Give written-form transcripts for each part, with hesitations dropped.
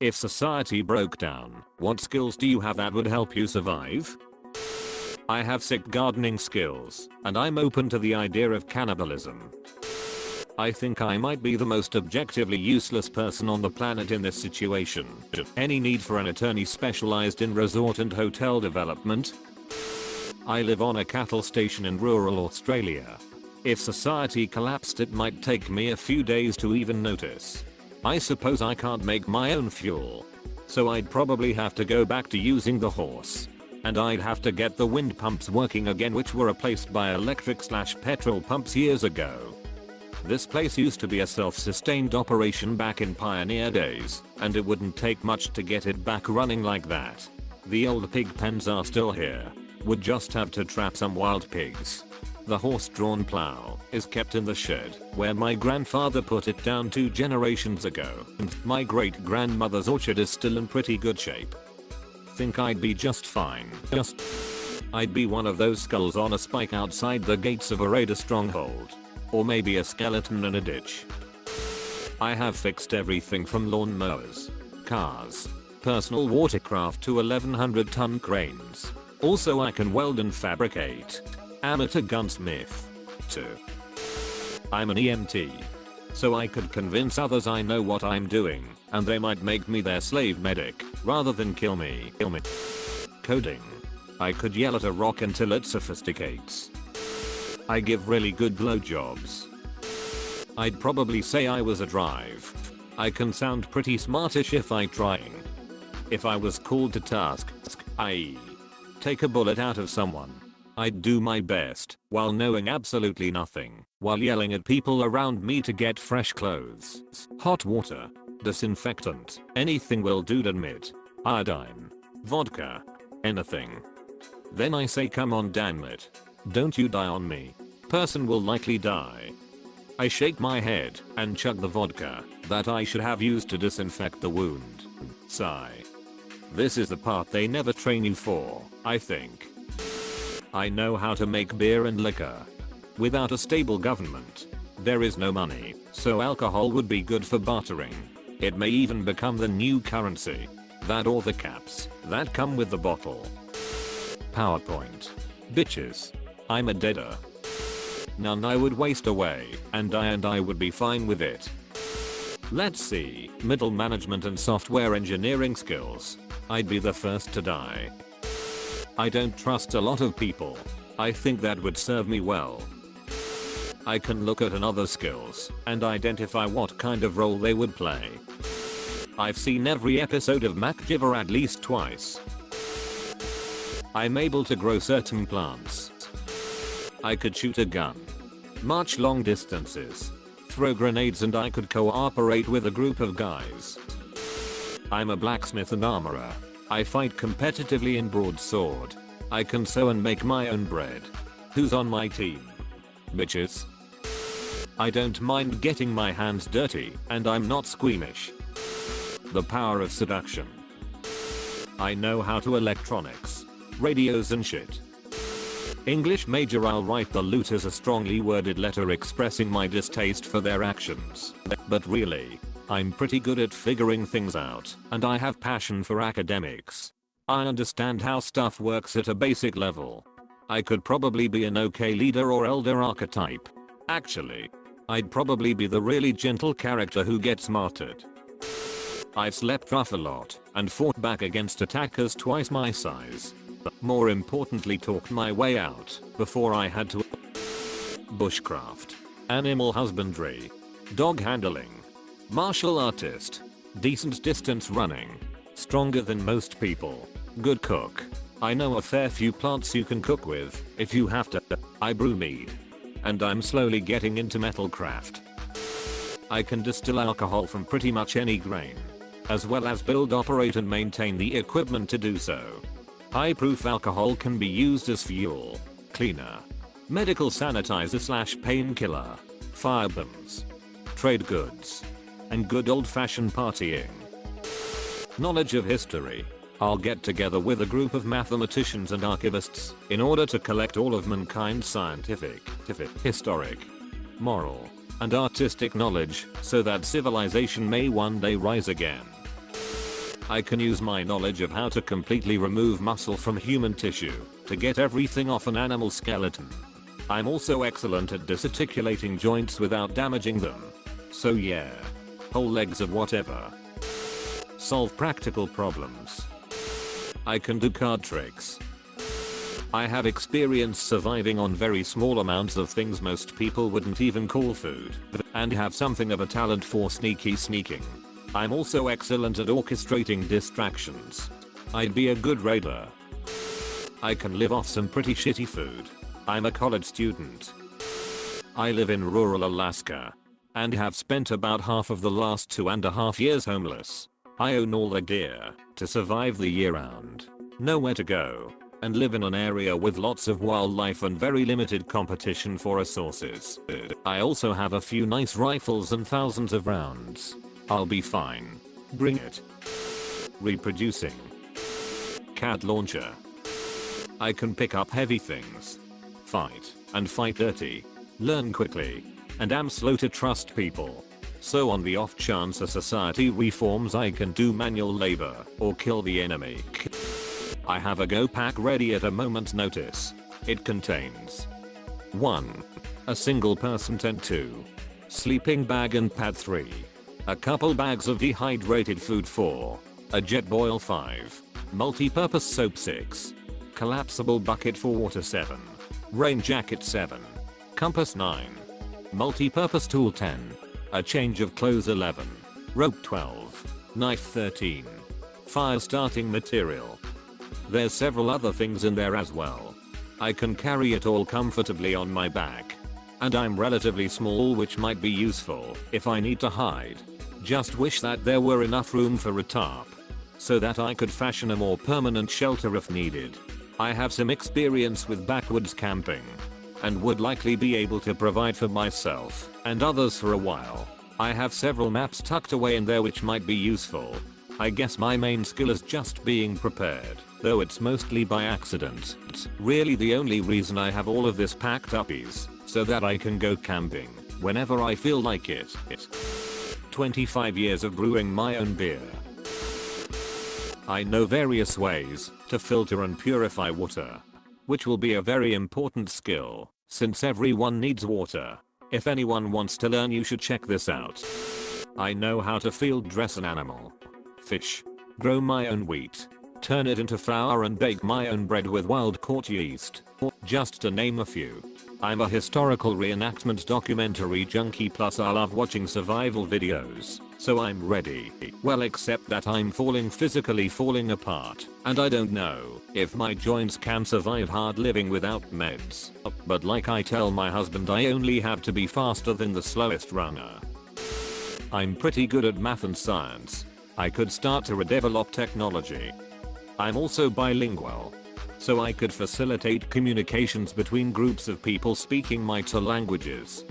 If society broke down, what skills do you have that would help you survive? I have sick gardening skills, and I'm open to the idea of cannibalism. I think I might be the most objectively useless person on the planet in this situation. Any need for an attorney specialized in resort and hotel development? I live on a cattle station in rural Australia. If society collapsed, it might take me a few days to even notice. I suppose I can't make my own fuel, so I'd probably have to go back to using the horse. And I'd have to get the wind pumps working again, which were replaced by electric/petrol pumps years ago. This place used to be a self-sustained operation back in pioneer days, and it wouldn't take much to get it back running like that. The old pig pens are still here. Would just have to trap some wild pigs. The horse-drawn plow is kept in the shed where my grandfather put it down 2 generations ago, and my great-grandmother's orchard is still in pretty good shape. Think I'd be just fine. I'd be one of those skulls on a spike outside the gates of a raider stronghold. Or maybe a skeleton in a ditch. I have fixed everything from lawn mowers, cars, personal watercraft to 1100-ton cranes. Also, I can weld and fabricate. Amateur gunsmith. Too. I'm an EMT. So I could convince others I know what I'm doing, and they might make me their slave medic, rather than kill me. Coding. I could yell at a rock until it sophisticates. I give really good blowjobs. I'd probably say I was a drive. I can sound pretty smartish if I trying. If I was called to task, i.e. take a bullet out of someone, I'd do my best while knowing absolutely nothing, while yelling at people around me to get fresh clothes, hot water, disinfectant, anything will do, admit, iodine, vodka, anything. Then I say, come on, damn it. Don't you die on me. Person will likely die. I shake my head and chug the vodka that I should have used to disinfect the wound. Sigh. This is the part they never train you for, I think. I know how to make beer and liquor. Without a stable government, there is no money, so alcohol would be good for bartering. It may even become the new currency. That or the caps that come with the bottle. PowerPoint. Bitches. I'm a deader. None I would waste away, and I would be fine with it. Let's see, middle management and software engineering skills. I'd be the first to die. I don't trust a lot of people. I think that would serve me well. I can look at another's skills and identify what kind of role they would play. I've seen every episode of MacGyver at least twice. I'm able to grow certain plants. I could shoot a gun, march long distances, throw grenades, and I could cooperate with a group of guys. I'm a blacksmith and armorer. I fight competitively in broadsword. I can sew and make my own bread. Who's on my team? Bitches. I don't mind getting my hands dirty, and I'm not squeamish. The power of seduction. I know how to electronics, radios and shit. English major, I'll write the loot as a strongly worded letter expressing my distaste for their actions. But really, I'm pretty good at figuring things out, and I have passion for academics. I understand how stuff works at a basic level. I could probably be an okay leader or elder archetype. Actually, I'd probably be the really gentle character who gets martyred. I've slept rough a lot and fought back against attackers twice my size. More importantly, talked my way out before I had to. Bushcraft, animal husbandry, dog handling, martial artist, decent distance running, stronger than most people, good cook. I know a fair few plants you can cook with if you have to. I brew mead, and I'm slowly getting into metalcraft. I can distill alcohol from pretty much any grain, as well as build, operate and maintain the equipment to do so. High-proof alcohol can be used as fuel, cleaner, medical sanitizer/painkiller, firebombs, trade goods, and good old-fashioned partying. Knowledge of history. I'll get together with a group of mathematicians and archivists in order to collect all of mankind's scientific, historic, moral, and artistic knowledge so that civilization may one day rise again. I can use my knowledge of how to completely remove muscle from human tissue to get everything off an animal skeleton. I'm also excellent at disarticulating joints without damaging them. So yeah. Whole legs of whatever. Solve practical problems. I can do card tricks. I have experience surviving on very small amounts of things most people wouldn't even call food, and have something of a talent for sneaky sneaking. I'm also excellent at orchestrating distractions. I'd be a good raider. I can live off some pretty shitty food. I'm a college student. I live in rural Alaska and have spent about half of the last 2.5 years homeless. I own all the gear to survive the year round, nowhere to go, and live in an area with lots of wildlife and very limited competition for resources. I also have a few nice rifles and thousands of rounds. I'll be fine. Bring it. Reproducing. Cat launcher. I can pick up heavy things. Fight, and fight dirty. Learn quickly. And am slow to trust people. So on the off chance a society reforms, I can do manual labor or kill the enemy. I have a go pack ready at a moment's notice. It contains 1. A single person tent. 2. Sleeping bag and pad. 3. A couple bags of dehydrated food. 4. A jet boil. 5. Multi-purpose soap. 6. Collapsible bucket for water. 7. Rain jacket. 7. Compass. 9. Multi-purpose tool. 10. A change of clothes. 11. Rope. 12. Knife. 13. Fire starting material. There's several other things in there as well. I can carry it all comfortably on my back. And I'm relatively small, which might be useful if I need to hide. Just wish that there were enough room for a tarp so that I could fashion a more permanent shelter if needed. I have some experience with backwoods camping and would likely be able to provide for myself and others for a while. I have several maps tucked away in there which might be useful. I guess my main skill is just being prepared, though it's mostly by accident. It's really the only reason I have all of this packed up is so that I can go camping whenever I feel like it. 25 years of brewing my own beer. I know various ways to filter and purify water, which will be a very important skill since everyone needs water. If anyone wants to learn, you should check this out. I know how to field dress an animal, fish, grow my own wheat, turn it into flour and bake my own bread with wild caught yeast, just to name a few. I'm a historical reenactment documentary junkie, plus I love watching survival videos, so I'm ready. Well, except that I'm physically falling apart, and I don't know if my joints can survive hard living without meds. But like I tell my husband, I only have to be faster than the slowest runner. I'm pretty good at math and science. I could start to redevelop technology. I'm also bilingual, so I could facilitate communications between groups of people speaking my two languages.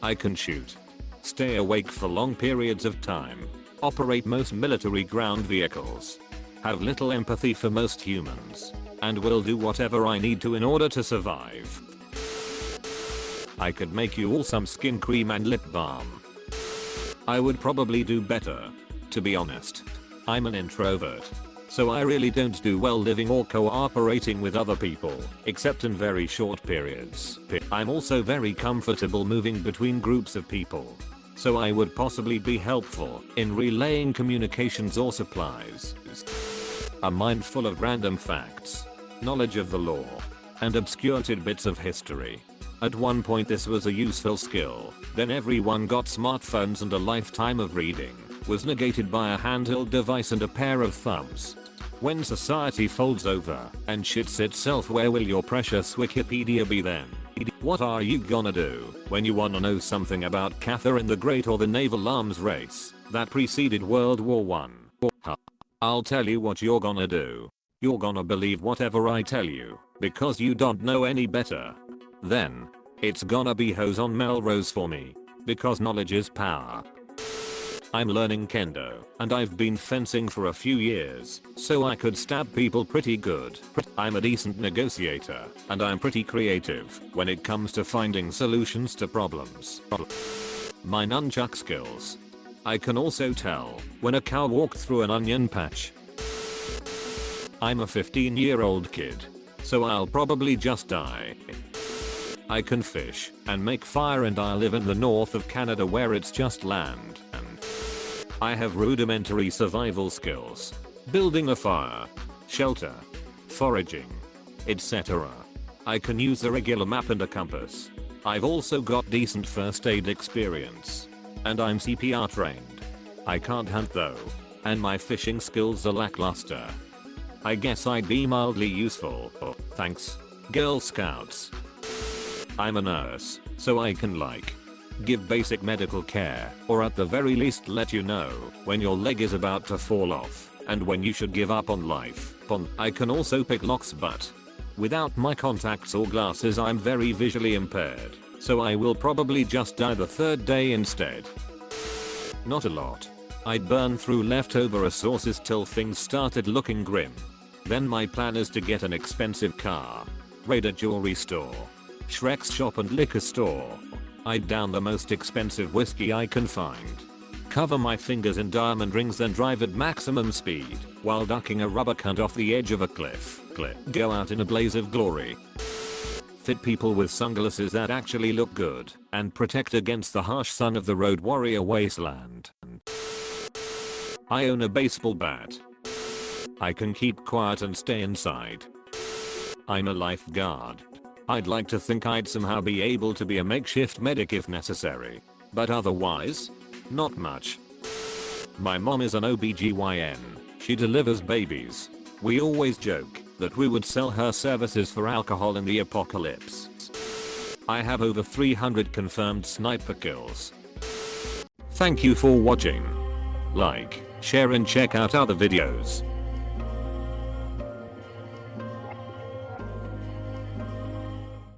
I can shoot, stay awake for long periods of time, operate most military ground vehicles, have little empathy for most humans, and will do whatever I need to in order to survive. I could make you all some skin cream and lip balm. I would probably do better, to be honest. I'm an introvert, so I really don't do well living or cooperating with other people, except in very short periods. I'm also very comfortable moving between groups of people, so I would possibly be helpful in relaying communications or supplies. A mind full of random facts, knowledge of the law, and obscure tidbits of history. At one point this was a useful skill, then everyone got smartphones and a lifetime of reading was negated by a handheld device and a pair of thumbs. When society folds over and shits itself, where will your precious Wikipedia be then? What are you gonna do when you wanna know something about Catherine the Great or the naval arms race that preceded World War I? I'll tell you what you're gonna do. You're gonna believe whatever I tell you, because you don't know any better. Then, it's gonna be hose on Melrose for me, because knowledge is power. I'm learning kendo, and I've been fencing for a few years, so I could stab people pretty good. I'm a decent negotiator, and I'm pretty creative when it comes to finding solutions to problems. My nunchuck skills. I can also tell when a cow walked through an onion patch. I'm a 15-year-old kid, so I'll probably just die. I can fish and make fire, and I live in the north of Canada where it's just land. And I have rudimentary survival skills. Building a fire, shelter, foraging, etc. I can use a regular map and a compass. I've also got decent first aid experience. And I'm CPR trained. I can't hunt though. And my fishing skills are lackluster. I guess I'd be mildly useful. Oh, thanks, Girl Scouts. I'm a nurse, so I can give basic medical care, or at the very least let you know when your leg is about to fall off and when you should give up on life. I can also pick locks, but without my contacts or glasses I'm very visually impaired, so I will probably just die the third day instead. Not a lot. I'd burn through leftover resources till things started looking grim. Then my plan is to get an expensive car, raid a jewelry store, Shrek's shop and liquor store. I'd down the most expensive whiskey I can find, cover my fingers in diamond rings, then drive at maximum speed while ducking a rubber cunt off the edge of a cliff. Go out in a blaze of glory. Fit people with sunglasses that actually look good and protect against the harsh sun of the road warrior wasteland. I own a baseball bat. I can keep quiet and stay inside. I'm a lifeguard. I'd like to think I'd somehow be able to be a makeshift medic if necessary, but otherwise, not much. My mom is an OBGYN. She delivers babies. We always joke that we would sell her services for alcohol in the apocalypse. I have over 300 confirmed sniper kills. Thank you for watching. Like, share and check out other videos.